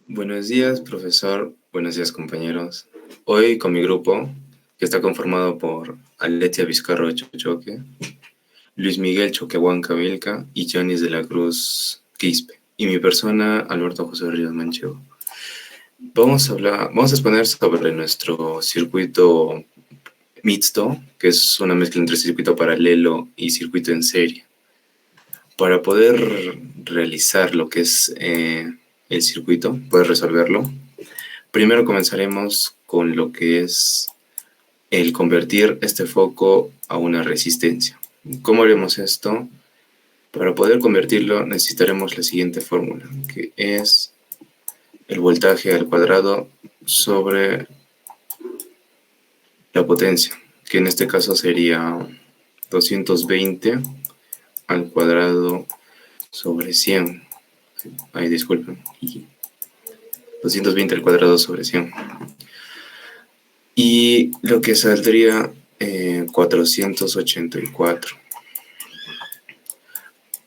Buenos días, profesor. Buenos días, compañeros. Hoy con mi grupo, que está conformado por Aletia Vizcarro Chochoque, Luis Miguel Choquehuanca Vilca y Jonis de la Cruz Quispe, y mi persona, Alberto José Ríos Manchego. Vamos a exponer sobre nuestro circuito mixto, que es una mezcla entre circuito paralelo y circuito en serie. Para poder realizar lo que es el circuito, poder resolverlo, primero comenzaremos con lo que es el convertir este foco a una resistencia. ¿Cómo haremos esto? Para poder convertirlo necesitaremos la siguiente fórmula, que es el voltaje al cuadrado sobre la potencia, que en este caso sería 220 al cuadrado sobre 100. Ay, disculpen. 220 al cuadrado sobre 100. Y lo que saldría 484.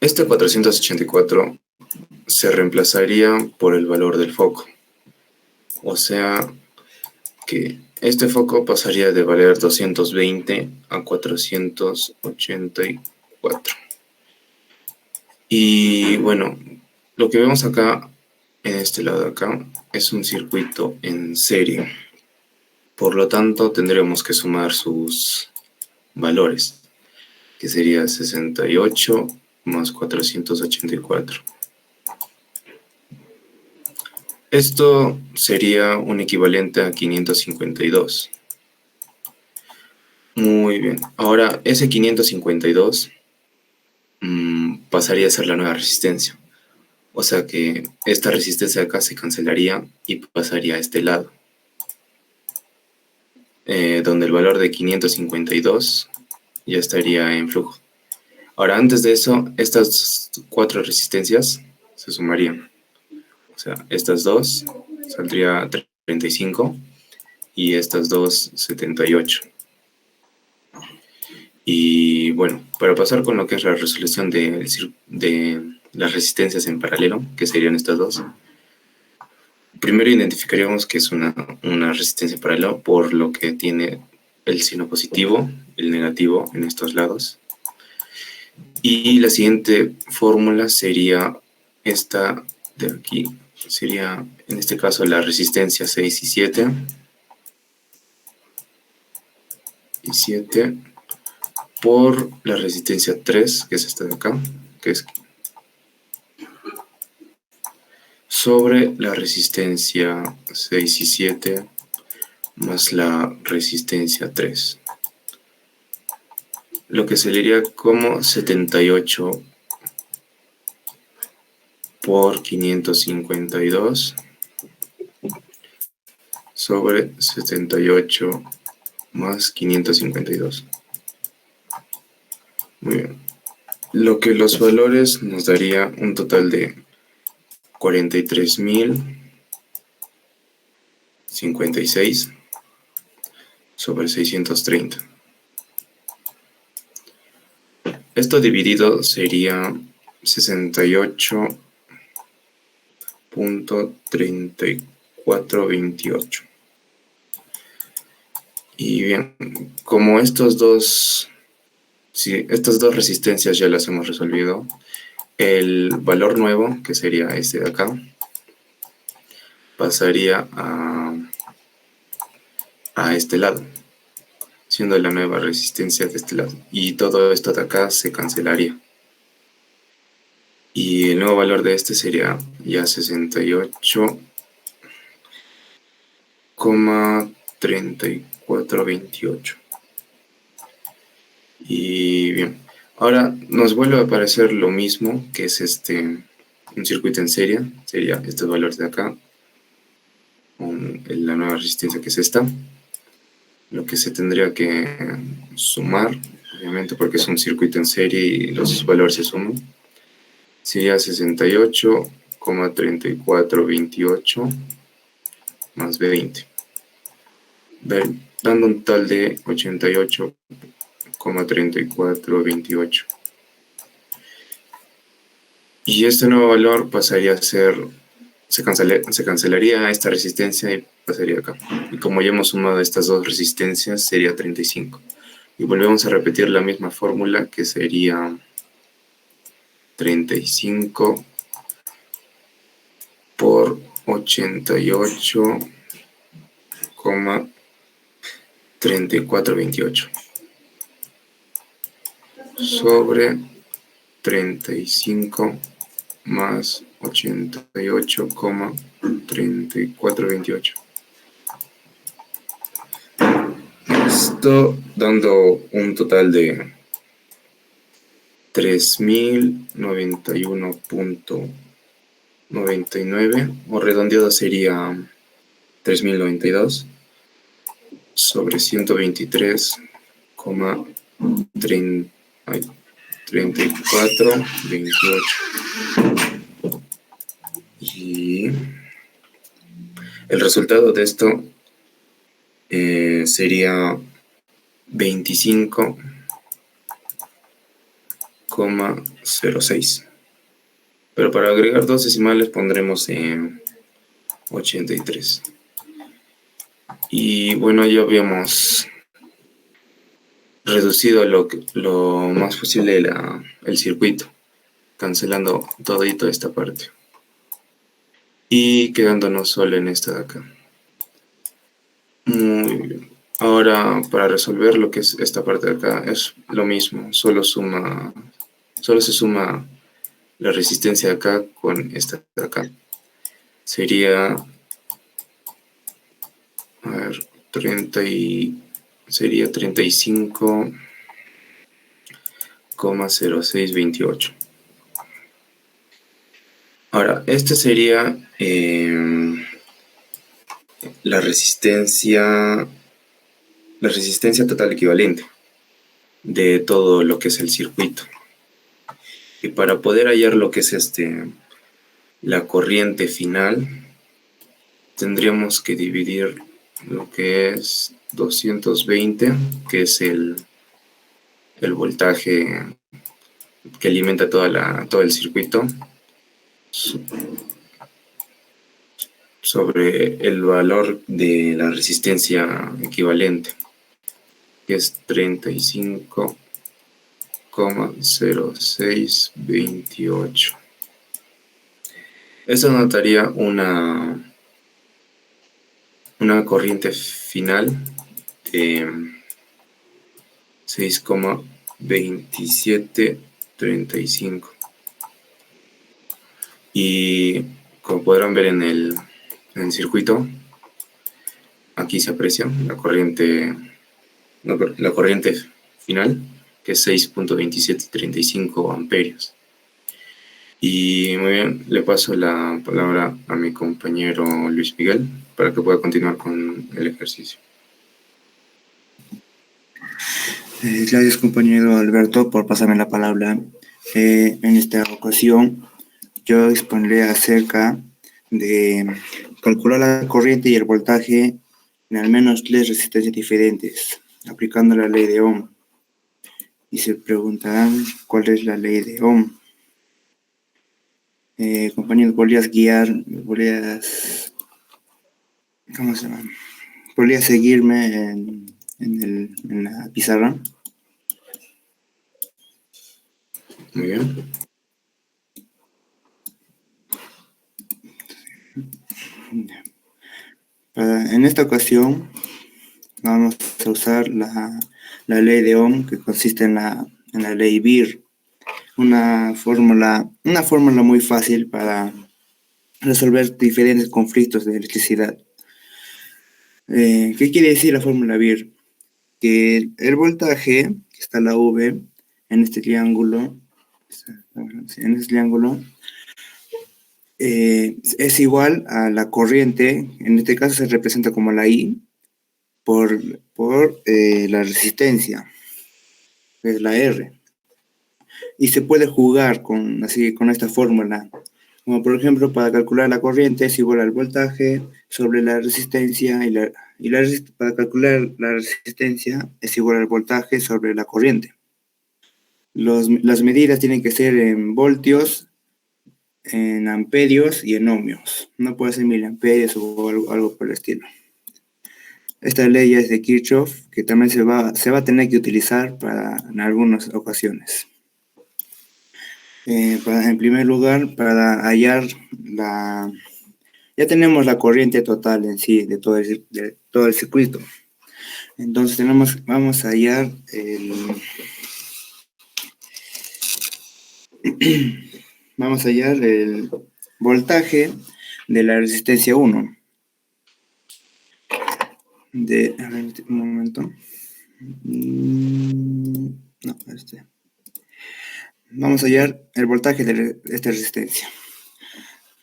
Este 484 se reemplazaría por el valor del foco. O sea que este foco pasaría de valer 220 a 484. Y bueno, lo que vemos acá, en este lado de acá, es un circuito en serie. Por lo tanto, tendremos que sumar sus valores, que sería 68 más 484. Esto sería un equivalente a 552. Muy bien. Ahora, ese 552 pasaría a ser la nueva resistencia. O sea que esta resistencia de acá se cancelaría y pasaría a este lado, donde el valor de 552 ya estaría en flujo. Ahora, antes de eso, estas cuatro resistencias se sumarían. O sea, estas dos saldría 35 y estas dos 78. Y bueno, para pasar con lo que es la resolución de las resistencias en paralelo, que serían estas dos, primero identificaríamos que es una resistencia paralela por lo que tiene el signo positivo, el negativo en estos lados. Y la siguiente fórmula sería esta de aquí, sería en este caso la resistencia 6 y 7. Y 7 por la resistencia 3, que es esta de acá, que es sobre la resistencia 6 y 7 más la resistencia 3, lo que saldría como 78 por 552 sobre 78 más 552. Muy bien. Lo que los valores nos daría un total de 43.056 sobre 630. Esto dividido sería 68.3428. Y bien, como estas dos resistencias ya las hemos resolvido, el valor nuevo, que sería este de acá, pasaría a este lado, siendo la nueva resistencia de este lado. Y todo esto de acá se cancelaría. Y el nuevo valor de este sería ya 68,3428. Y bien, ahora nos vuelve a aparecer lo mismo, que es un circuito en serie. Sería estos valores de acá, con la nueva resistencia que es esta. Lo que se tendría que sumar, obviamente porque es un circuito en serie y los valores se suman, sería 68,3428 más 20, dando un total de 88,3428. Y este nuevo valor pasaría a ser se cancelaría esta resistencia y pasaría acá. Y como ya hemos sumado estas dos resistencias, sería 35. Y volvemos a repetir la misma fórmula, que sería 35 por 88,3428 sobre 35 más 88,3428. Esto dando un total de 3091,99, o redondeado sería 3092 sobre 123,3428. Y el resultado de esto sería 25,06. Pero para agregar dos decimales pondremos 83. Y bueno, ya habíamos reducido lo más posible el circuito, cancelando todito esta parte y quedándonos solo en esta de acá. Muy bien. Ahora, para resolver lo que es esta parte de acá, es lo mismo, solo se suma la resistencia de acá con esta de acá. Sería, a ver, sería 35,0628. Ahora, esta sería la resistencia total equivalente de todo lo que es el circuito. Y para poder hallar lo que es la corriente final, tendríamos que dividir lo que es 220, que es el voltaje que alimenta todo el circuito, sobre el valor de la resistencia equivalente, que es 35,0628. Esto nos daría una corriente final de 6,2735. Y como podrán ver en el circuito, aquí se aprecia la corriente final, que es 6,2735 amperios. Y muy bien, le paso la palabra a mi compañero Luis Miguel para que pueda continuar con el ejercicio. Gracias, compañero Alberto, por pasarme la palabra. En esta ocasión yo expondré acerca de calcular la corriente y el voltaje en al menos 3 resistencias diferentes, aplicando la ley de Ohm. Y se preguntarán cuál es la ley de Ohm. Compañero, ¿podrías seguirme en la pizarra? Muy bien. En esta ocasión vamos a usar la ley de Ohm, que consiste en la ley BIR, una fórmula muy fácil para resolver diferentes conflictos de electricidad. ¿Qué quiere decir la fórmula BIR? Que el voltaje, que está la V en este triángulo, es igual a la corriente, en este caso se representa como la I, por la resistencia, que es la R. Y se puede jugar con esta fórmula, como por ejemplo para calcular la corriente es igual al voltaje sobre la resistencia para calcular la resistencia es igual al voltaje sobre la corriente. Las medidas tienen que ser en voltios en amperios y en ohmios. No puede ser miliamperios o algo por el estilo. Esta ley es de Kirchhoff, que también se va a tener que utilizar en algunas ocasiones. En primer lugar, para hallar ya tenemos la corriente total en sí de todo el circuito. Entonces vamos a hallar el voltaje de la resistencia 1. A ver, un momento. No, Vamos a hallar el voltaje de esta resistencia.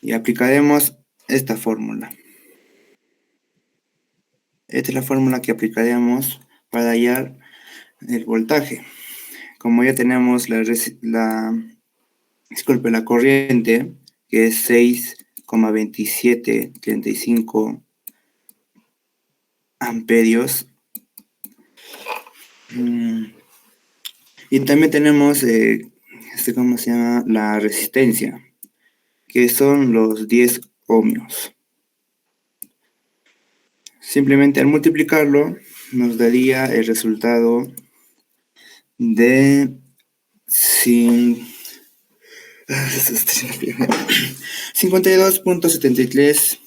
Y aplicaremos esta fórmula. Esta es la fórmula que aplicaremos para hallar el voltaje. Como ya tenemos la corriente, que es 6,2735 amperios. Y también tenemos, ¿cómo se llama? La resistencia, que son los 10 ohmios. Simplemente al multiplicarlo, nos daría el resultado de 52.73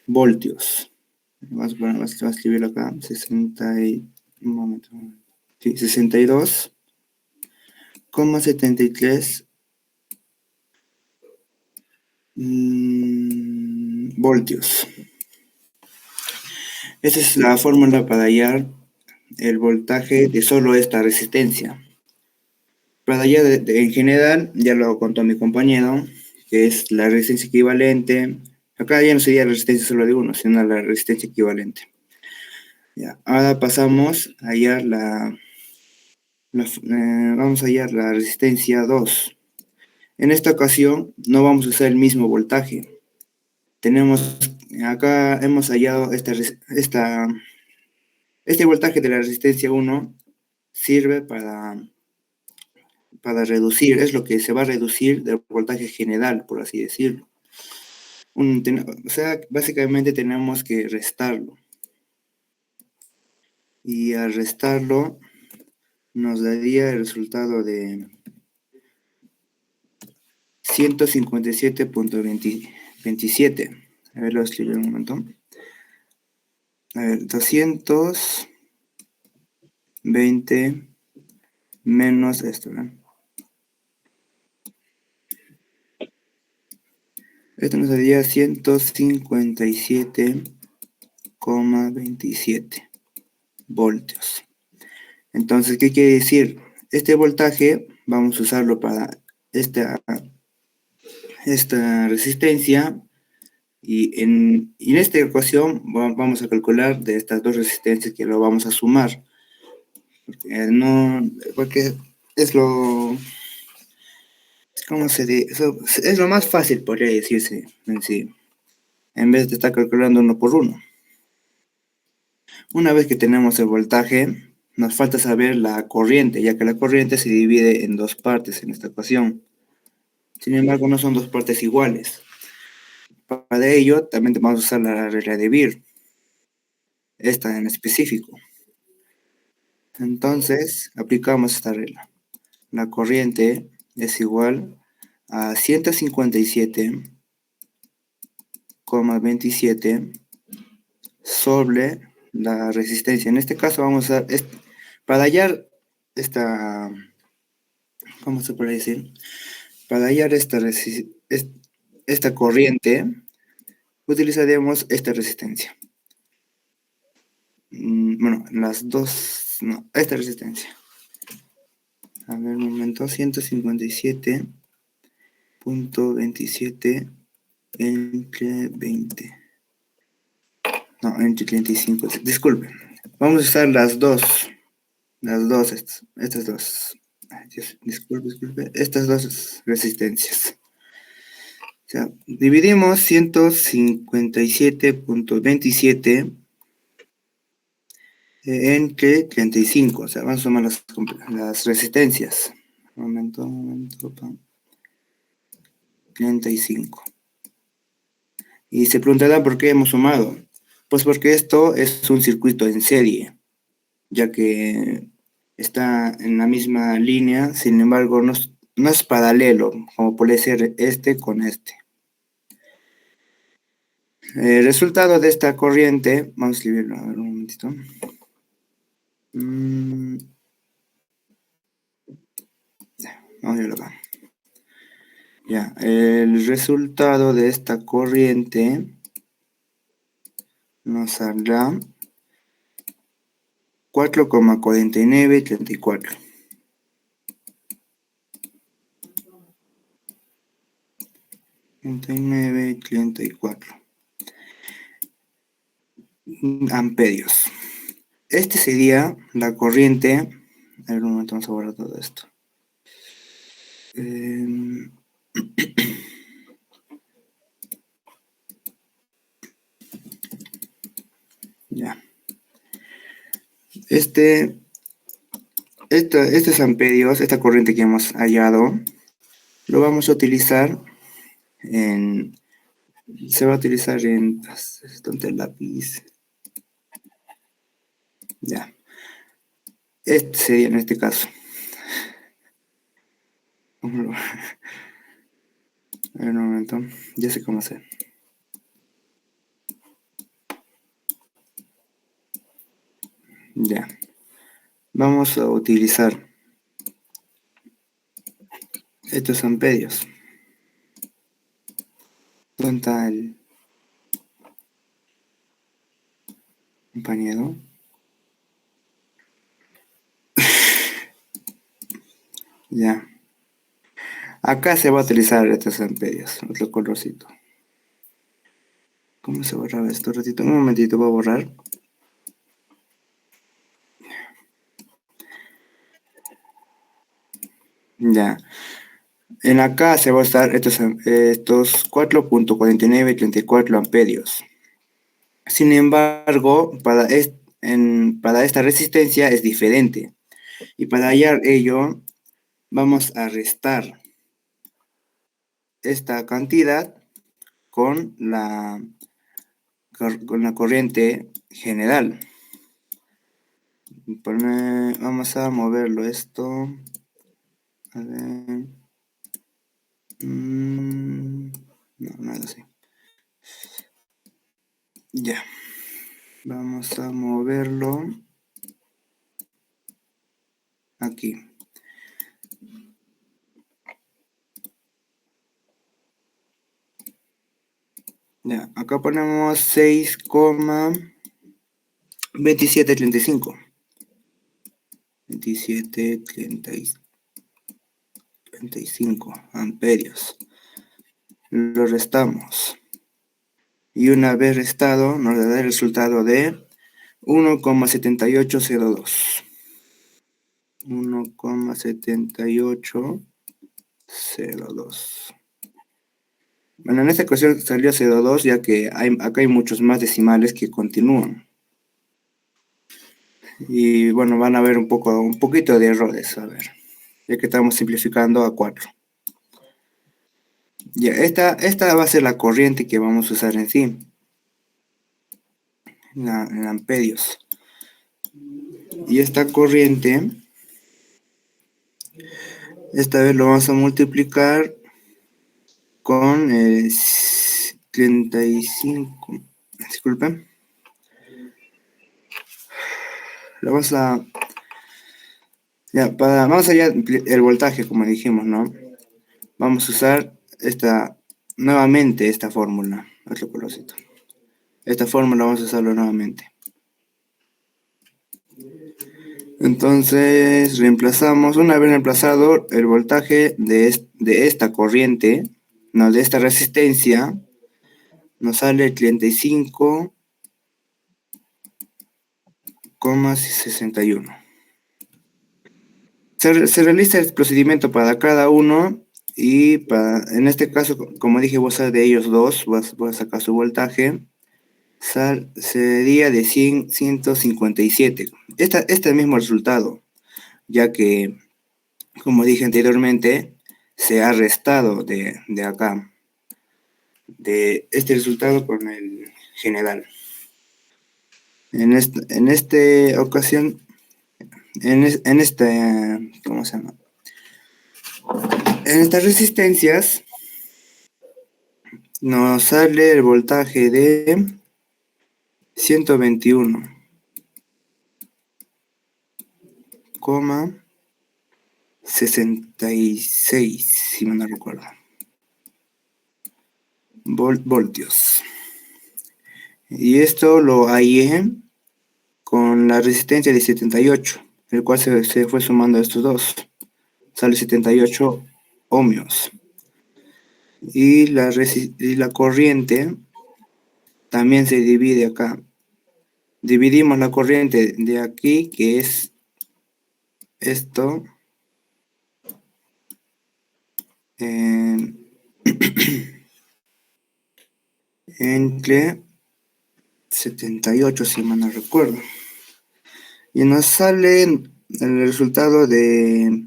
voltios. Vamos a escribirlo acá. 62,73 voltios. Esa es la fórmula para hallar el voltaje de solo esta resistencia. Para hallar en general, ya lo contó mi compañero, que es la resistencia equivalente. Acá ya no sería la resistencia solo de uno, sino la resistencia equivalente. Ya, ahora pasamos a hallar vamos a hallar la resistencia 2. En esta ocasión no vamos a usar el mismo voltaje. Acá hemos hallado este voltaje de la resistencia 1 sirve para reducir, es lo que se va a reducir del voltaje general, por así decirlo. O sea, básicamente tenemos que restarlo. Y al restarlo nos daría el resultado de 157.27. A ver, lo escribí un momento. A ver, 220 menos esto, ¿verdad? Esto nos daría 157,27 voltios. Entonces, ¿qué quiere decir? Este voltaje vamos a usarlo para esta resistencia y en esta ecuación vamos a calcular de estas dos resistencias que lo vamos a sumar. Porque es lo... ¿Cómo se dice? Es lo más fácil, podría decirse en sí, en vez de estar calculando uno por uno. Una vez que tenemos el voltaje, nos falta saber la corriente, ya que la corriente se divide en dos partes en esta ecuación. Sin embargo, no son dos partes iguales. Para ello, también vamos a usar la regla de Beer, esta en específico. Entonces, aplicamos esta regla. La corriente es igual a 157,27 sobre la resistencia. En este caso vamos a para hallar esta, ¿cómo se puede decir? Para hallar esta corriente, utilizaremos esta resistencia. Bueno, las dos, no, esta resistencia. A ver, un momento, 157.27 entre 20. No, entre 35. Disculpen. Vamos a usar estas dos. Ay, Dios, disculpe. Estas dos resistencias. O sea, dividimos 157.27 entre 35. O sea, vamos a sumar las resistencias. Un momento. 35. Y se preguntará por qué hemos sumado. Pues porque esto es un circuito en serie, ya que está en la misma línea, sin embargo no es paralelo, como puede ser este con este. El resultado de esta corriente, vamos a escribirlo, a ver un momentito. Vamos a verlo acá. Ya, el resultado de esta corriente nos saldrá 4,4934. 39,34 amperios. Este sería la corriente. A ver un momento, vamos a borrar todo esto. Ya. Estos amperios, esta corriente que hemos hallado, lo vamos a utilizar se va a utilizar en, ¿dónde el lápiz? Ya. Este sería en este caso. A ver un momento, ya sé cómo hacer. Ya. Vamos a utilizar estos amperios. ¿Dónde está el compañero? Ya. Acá se va a utilizar estos amperios, otro colorcito. ¿Cómo se borraba esto? Ratito, un momentito, voy a borrar. Ya. En acá se va a usar estos 4,4934 amperios. Sin embargo, para esta resistencia es diferente. Y para hallar ello, vamos a restar esta cantidad con la corriente general. Vamos a moverlo esto. A ver. No, nada así. Ya. Vamos a moverlo aquí. Ya, acá ponemos 6,2735. 2735 amperios. Lo restamos. Y una vez restado, nos da el resultado de 1,7802. 1,7802. Bueno, en esta ecuación salió 0,2, ya que acá hay muchos más decimales que continúan. Y bueno, van a haber un poquito de errores, a ver, ya que estamos simplificando a 4. Ya, esta va a ser la corriente que vamos a usar en sí, en amperios. Y esta corriente, esta vez lo vamos a multiplicar con 35. Disculpen. Lo vamos a... Ya, vamos allá el voltaje, como dijimos, ¿no? Vamos a usar nuevamente esta fórmula. Otro colorcito. Esta fórmula vamos a usarlo nuevamente. Entonces reemplazamos, una vez reemplazado el voltaje de esta corriente, no, de esta resistencia, nos sale 35,61. Se realiza el procedimiento para cada uno y en este caso, como dije, voy a usar de ellos dos, voy a sacar su voltaje. Sería de 157. Este es el mismo resultado, ya que, como dije anteriormente, se ha restado de acá, de este resultado con el general. En esta ocasión, en esta, ¿cómo se llama? En estas resistencias nos sale el voltaje de 121,66, si no me recuerdo, voltios. Y esto lo hallé con la resistencia de 78, el cual se fue sumando a estos dos. Sale 78 ohmios. Y la corriente también se divide acá. Dividimos la corriente de aquí, que es esto, entre 78, si mal no recuerdo. Y nos sale el resultado de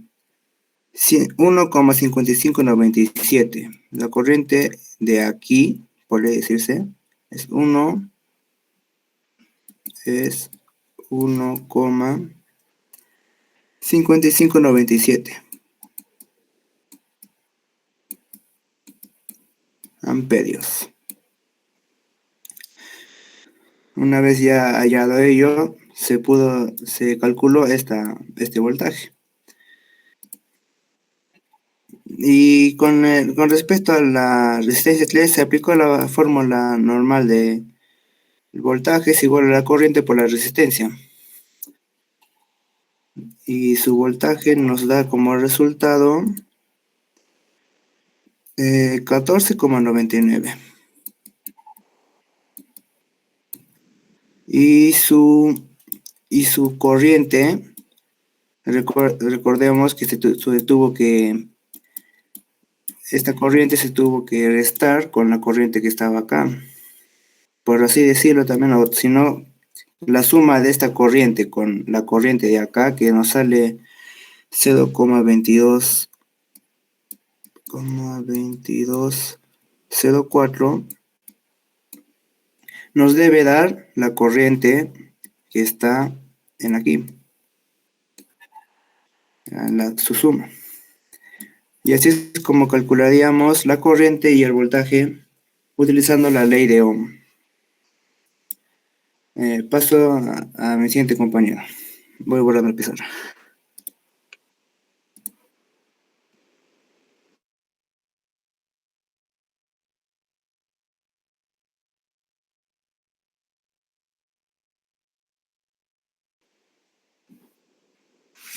1,5597. La corriente de aquí, podría decirse, es 1,5597 amperios. Una vez ya hallado ello, se calculó este voltaje. Y con respecto a la resistencia 3, se aplicó la fórmula normal de el voltaje es igual a la corriente por la resistencia. Y su voltaje nos da como resultado 14,99. Y su corriente, recordemos que esta corriente se tuvo que restar con la corriente que estaba acá. Por así decirlo también, o si no, la suma de esta corriente con la corriente de acá, que nos sale 0,2204, nos debe dar la corriente que está en aquí, su suma. Y así es como calcularíamos la corriente y el voltaje utilizando la ley de Ohm. Paso a mi siguiente compañero. Voy a borrar la pizarra.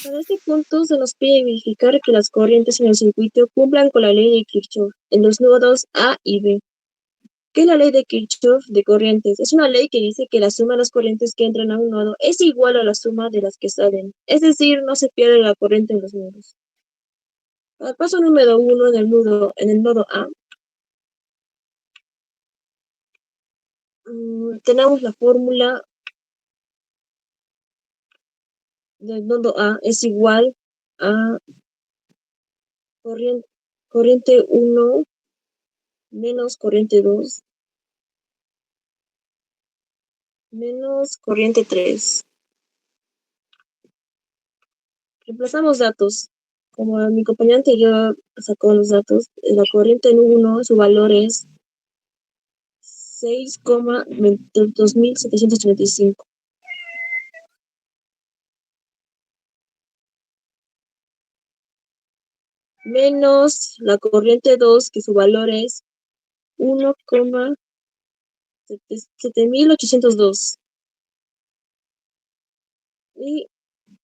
Para este punto se nos pide verificar que las corrientes en el circuito cumplan con la ley de Kirchhoff en los nodos A y B. ¿Qué es la ley de Kirchhoff de corrientes? Es una ley que dice que la suma de las corrientes que entran a un nodo es igual a la suma de las que salen, es decir, no se pierde la corriente en los nodos. Al paso número 1 en el nodo A, tenemos la fórmula del nodo A es igual a corriente 1 menos corriente 2 menos corriente 3. Reemplazamos datos. Como mi compañero anterior sacó los datos, la corriente en 1, su valor es 6,22735. Menos la corriente 2, que su valor es 1,7802. Y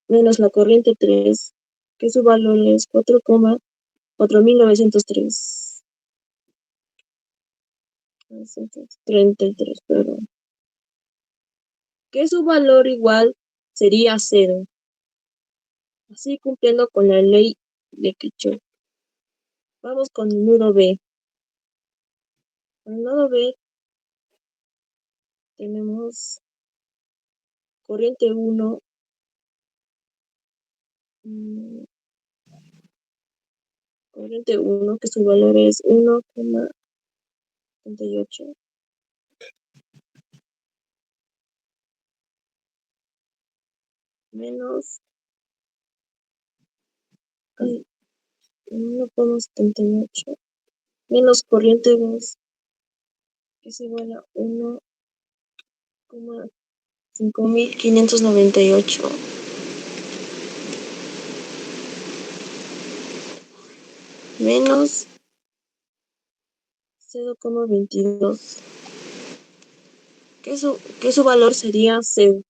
menos la corriente 3, que su valor es 4,4903. 33, perdón. Que su valor igual sería 0. Así cumpliendo con la ley de Kirchhoff. Vamos con el nodo B. En el nodo B tenemos corriente 1, corriente 1, que su valor es 1,78, menos 1,78, menos corriente 2, que es igual a 1,5598, menos 0,22, que su valor sería 0.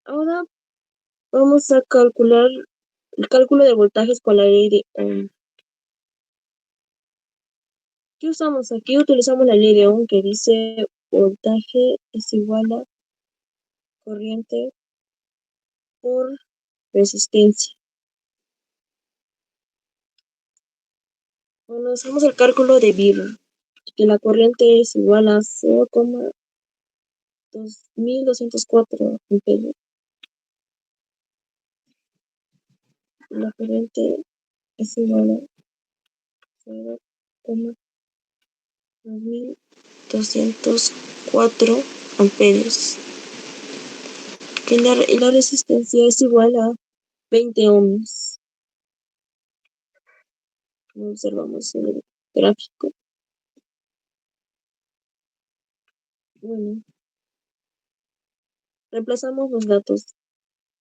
Ahora vamos a calcular el cálculo de voltajes con la ley de Ohm. ¿Qué usamos aquí? Utilizamos la ley de Ohm, que dice voltaje es igual a corriente por resistencia. Bueno, hacemos el cálculo de Birr, que la corriente es igual a 0,2204 amperios. La corriente es igual a 0,2204 amperios. Y la resistencia es igual a 20 ohms. Como observamos en el gráfico. Bueno, reemplazamos los datos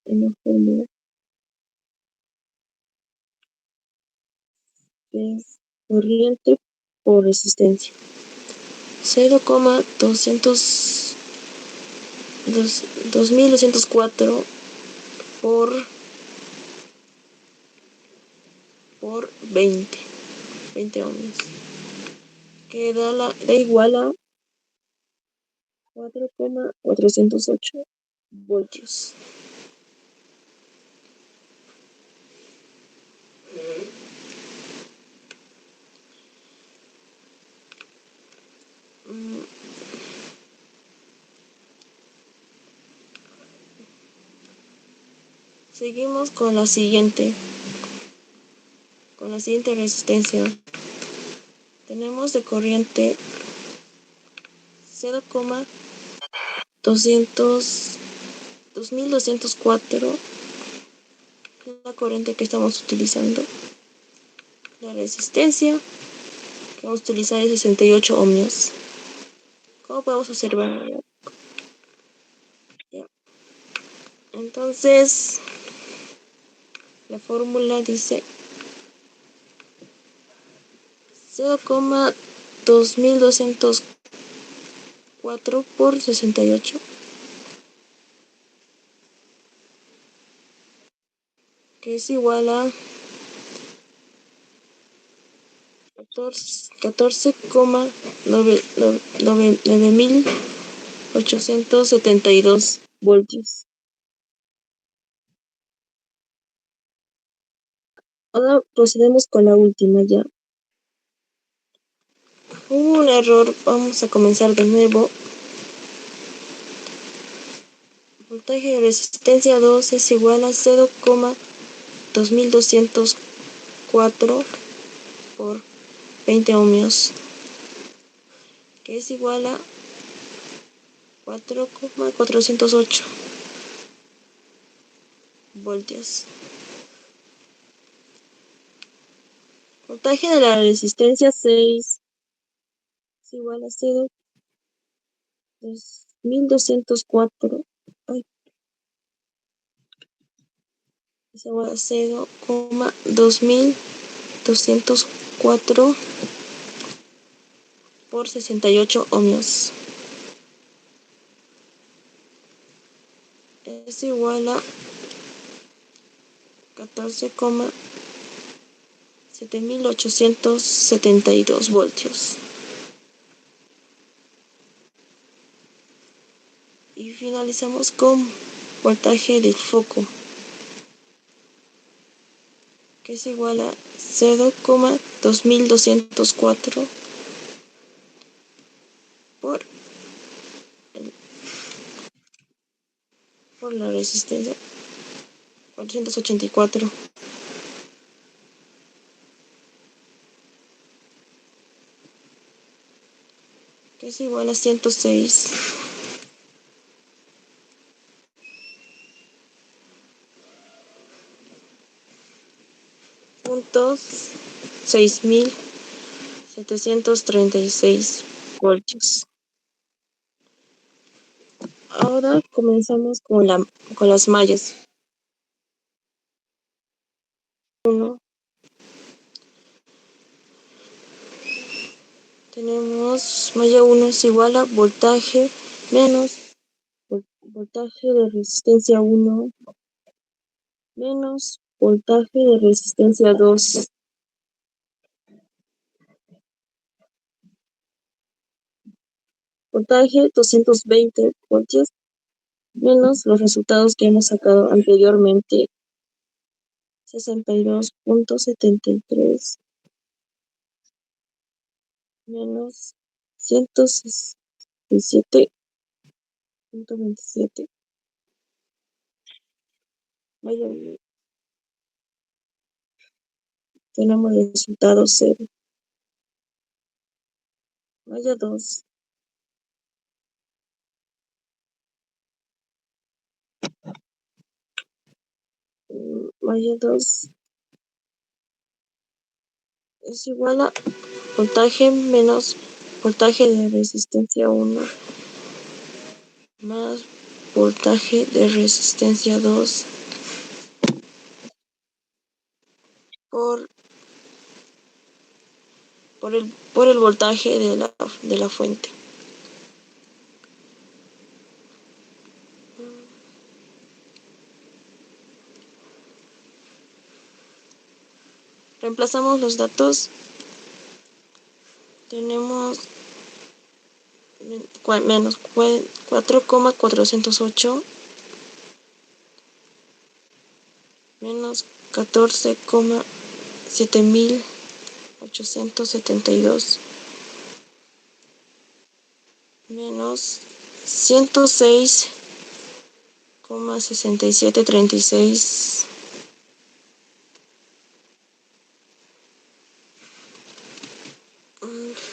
en la fórmula, que es corriente por resistencia. 2204 por 20 ohms, que da igual a 4,408 voltios. Seguimos con la siguiente resistencia. Tenemos de corriente 2204, la corriente que estamos utilizando. La resistencia que vamos a utilizar es 68 ohmios. ¿Cómo podemos observar? Entonces, la fórmula dice 0,2204 por 68, que es igual a 14,9872 voltios. Ahora procedemos con la última ya. Hubo un error, vamos a comenzar de nuevo. Voltaje de resistencia 2 es igual a 0,2204 por 20 ohmios, que es igual a 4,408 voltios. Voltaje de la resistencia 6 es igual a 0,2204. Es igual a 0,2204 por 68 ohmios. Es igual a 14,7872 voltios. Y finalizamos con voltaje del foco, que es igual a 0,2204 por resistencia 484, que es igual a 106 puntos 6736 voltios. Ahora comenzamos con las mallas. 1. Tenemos malla 1 es igual a voltaje menos voltaje de resistencia 1 menos voltaje de resistencia 2. Voltaje 220 voltios menos los resultados que hemos sacado anteriormente, 62.73 menos 167.27. Vaya, tenemos el resultado 0. Vaya 2. Vaya 2 es igual a voltaje menos voltaje de resistencia 1 más voltaje de resistencia 2 por el voltaje de la fuente. Reemplazamos los datos. Tenemos menos 4,408 menos 14,7872 menos 106,6736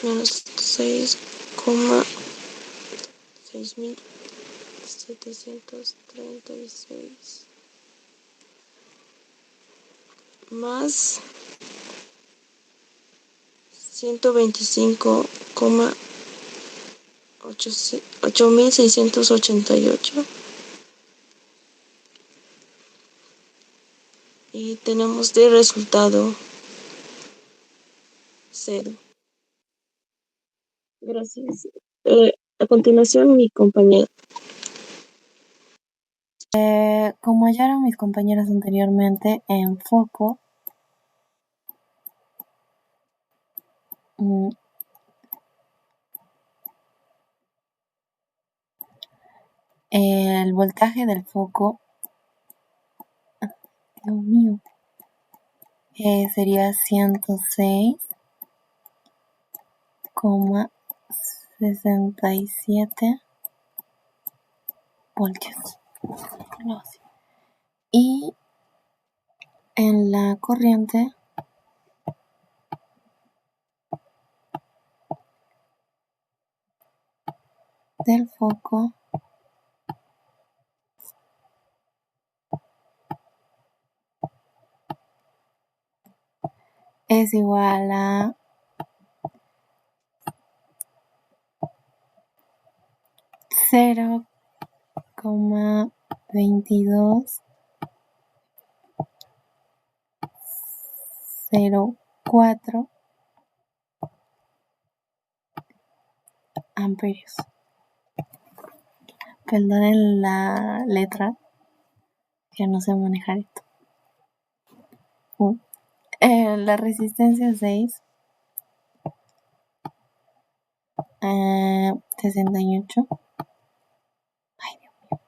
menos 6,6736 más 125,8688 y tenemos de resultado 0. Gracias. A continuación, mi compañero. Como ya eran mis compañeros anteriormente, en foco el voltaje del foco, Dios mío, sería 106,67 voltios. Y en la corriente del foco es igual a 0,2204 amperios. Perdonen la letra, que no sé manejar esto. La resistencia 6, 68. Ay, Dios mío.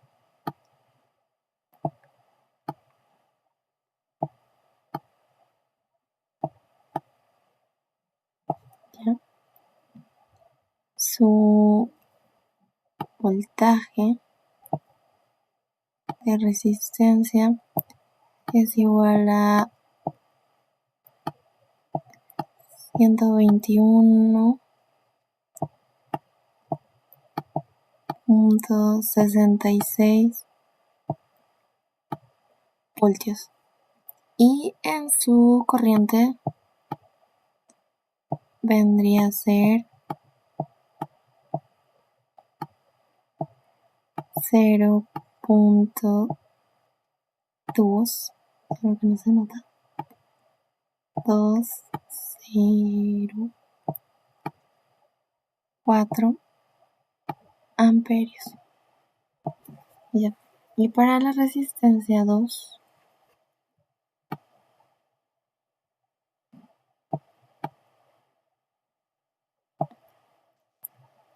¿Ya? Su voltaje de resistencia es igual a 121.66 voltios. Y en su corriente vendría a ser 0.2, creo que no se nota, 204 amperios. Ya. Y para la resistencia 2,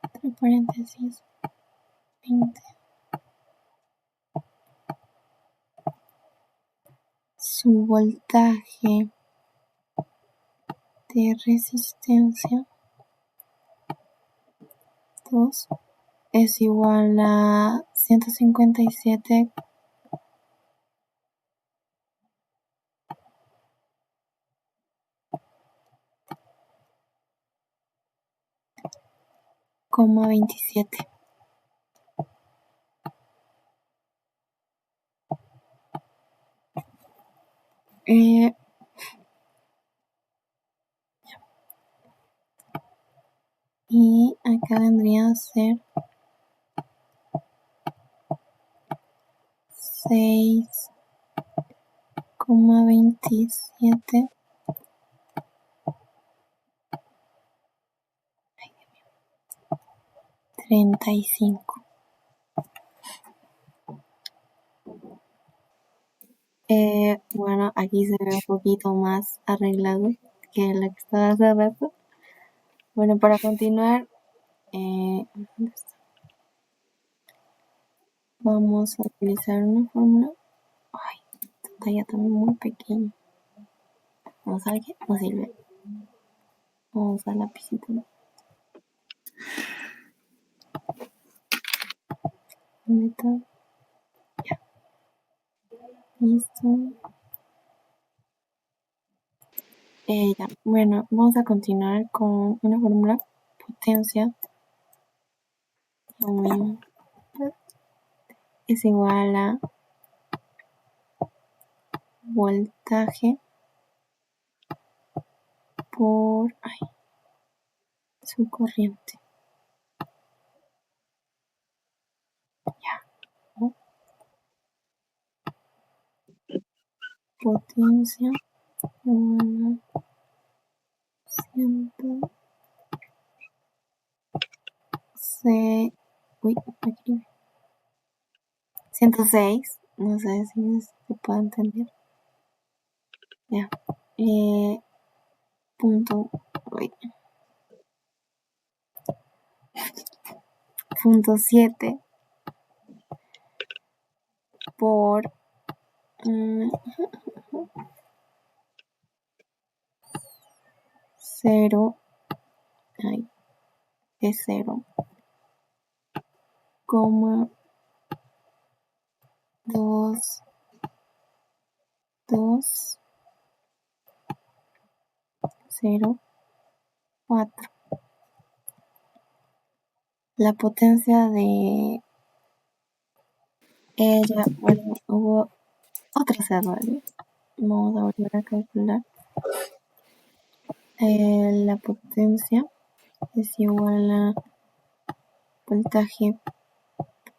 entre paréntesis 20, su voltaje de resistencia 2 es igual a 157,27. Y acá vendría a ser 6,27 35. Bueno, aquí se ve un poquito más arreglado que la que estaba hace rato. Bueno, para continuar, ¿dónde está? Vamos a utilizar una fórmula. Ay, esta talla también muy pequeña. Vamos a ver qué nos sirve. Vamos a usar lapicito, ¿no? ¿Dónde está? Ya. Listo. Ya. Bueno, vamos a continuar con una fórmula. Potencia es igual a voltaje por su corriente. Ya. ¿No? Potencia igual a 106. No sé si se puede entender. Ya. Punto 7 por 0 es 0,204. La potencia de ella, bueno, hubo otros errores. Vamos a volver a calcular. La potencia es igual a voltaje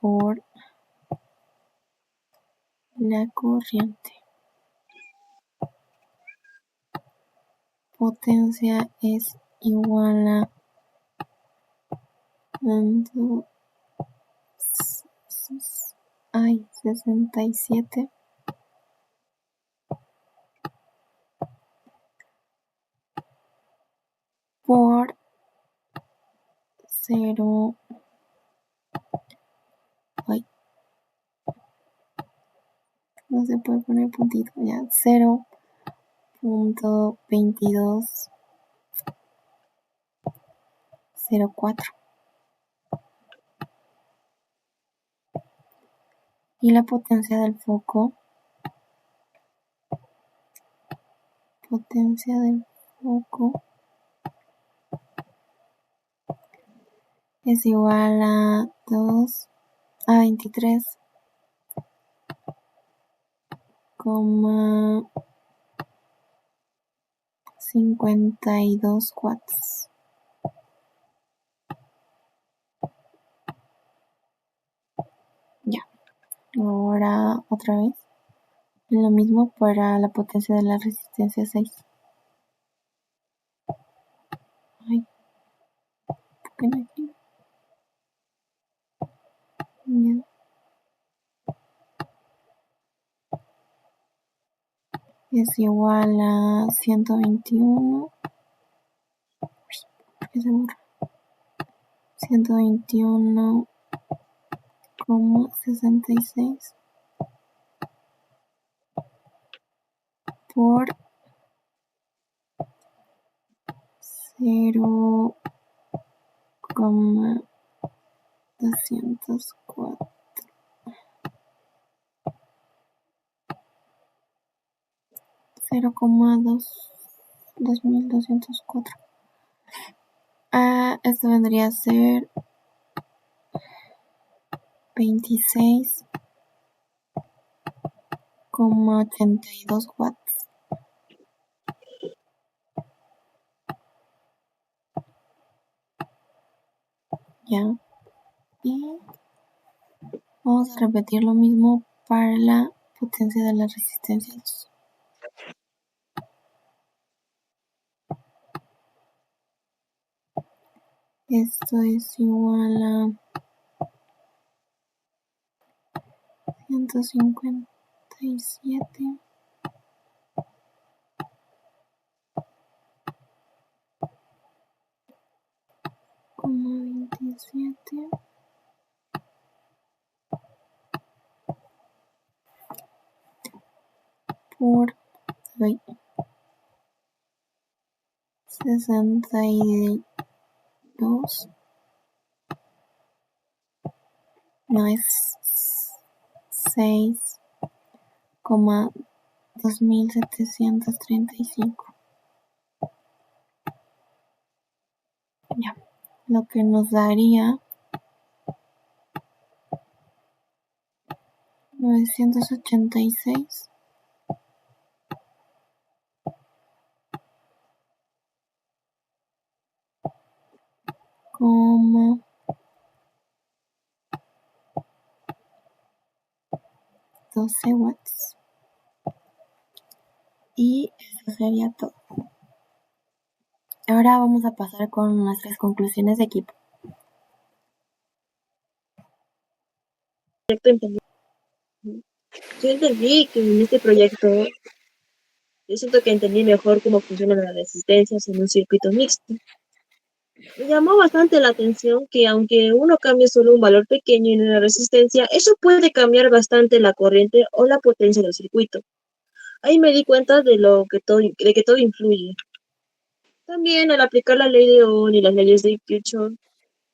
por la corriente. Potencia es igual a 67 por 0. No se puede poner puntito, ya. 0.2204. Y la potencia del foco es igual a 2 a 23,52 watts. Ya, ahora otra vez lo mismo para la potencia de la resistencia 6. Ay, ¿por qué no aquí? Ya. Es igual a 121. ¿Por qué se borra? 121,66 por 0,204. 0,2204. Esto vendría a ser 26,82 watts. Ya. Y vamos a repetir lo mismo para la potencia de la resistencia 2. Esto es igual a 157,27 por 62. No, es 6,2735. Ya, lo que nos daría 986 coma 12 watts. Y eso sería todo. Ahora vamos a pasar con nuestras conclusiones de equipo. Yo entendí que en este proyecto, yo siento que entendí mejor cómo funcionan las resistencias en un circuito mixto. Me llamó bastante la atención que aunque uno cambie solo un valor pequeño en una resistencia, eso puede cambiar bastante la corriente o la potencia del circuito. Ahí me di cuenta de que todo influye. También al aplicar la ley de Ohm y las leyes de Kirchhoff,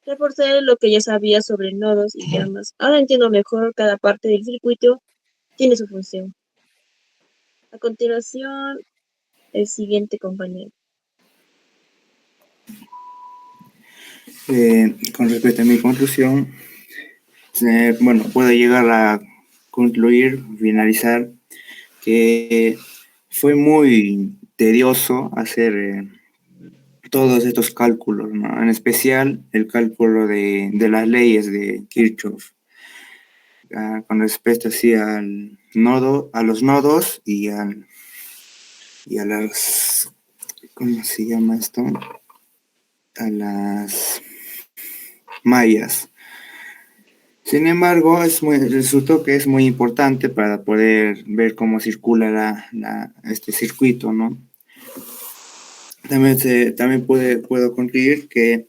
reforcé lo que ya sabía sobre nodos y llamas. Ahora entiendo mejor cada parte del circuito tiene su función. A continuación, el siguiente compañero. Con respecto a mi conclusión, bueno, puedo llegar a finalizar, que fue muy tedioso hacer todos estos cálculos, ¿no? En especial el cálculo de las leyes de Kirchhoff, con respecto así al nodo, a los nodos y a las, ¿cómo se llama esto? A las mallas. Sin embargo, resultó que es muy importante para poder ver cómo circula este circuito, ¿no? También puedo concluir que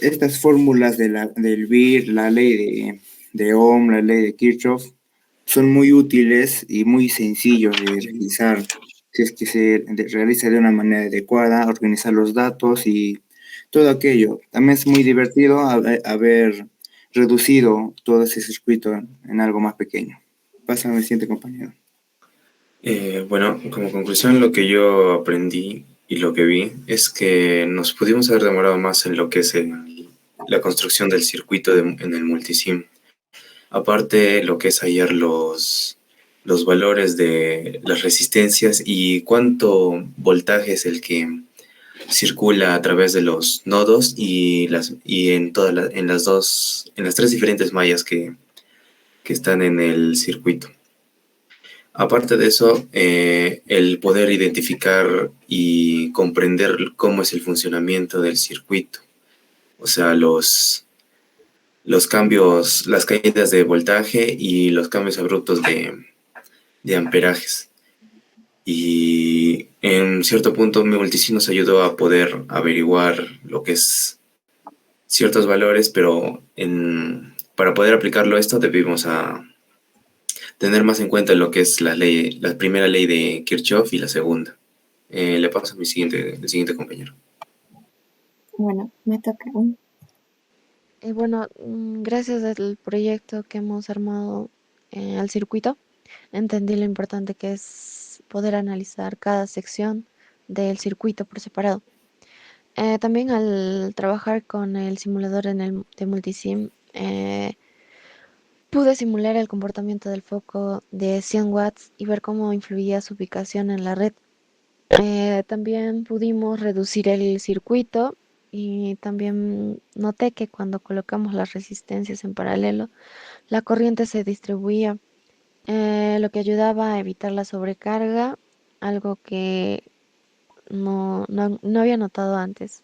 estas fórmulas del BIR, la ley de Ohm, la ley de Kirchhoff, son muy útiles y muy sencillos de realizar, si es que se realiza de una manera adecuada, organizar los datos y todo aquello. También es muy divertido haber reducido todo ese circuito en algo más pequeño. Pásame al siguiente compañero. Bueno, como conclusión, lo que yo aprendí y lo que vi es que nos pudimos haber demorado más en lo que es la construcción del circuito en el multisim. Aparte, lo que es hallar los valores de las resistencias y cuánto voltaje es el que circula a través de los nodos y en en las tres diferentes mallas que están en el circuito. Aparte de eso, el poder identificar y comprender cómo es el funcionamiento del circuito, o sea, los cambios, las caídas de voltaje y los cambios abruptos de amperajes. Y en cierto punto mi multisim nos ayudó a poder averiguar lo que es ciertos valores, pero para poder aplicarlo a esto debimos tener más en cuenta lo que es la primera ley de Kirchhoff y la segunda. Le paso a el siguiente compañero. Bueno, me toca. Bueno, gracias al proyecto que hemos armado al circuito, entendí lo importante que es poder analizar cada sección del circuito por separado. También al trabajar con el simulador de Multisim, pude simular el comportamiento del foco de 100 watts y ver cómo influía su ubicación en la red. También pudimos reducir el circuito y también noté que cuando colocamos las resistencias en paralelo, la corriente se distribuía, lo que ayudaba a evitar la sobrecarga, algo que no había notado antes.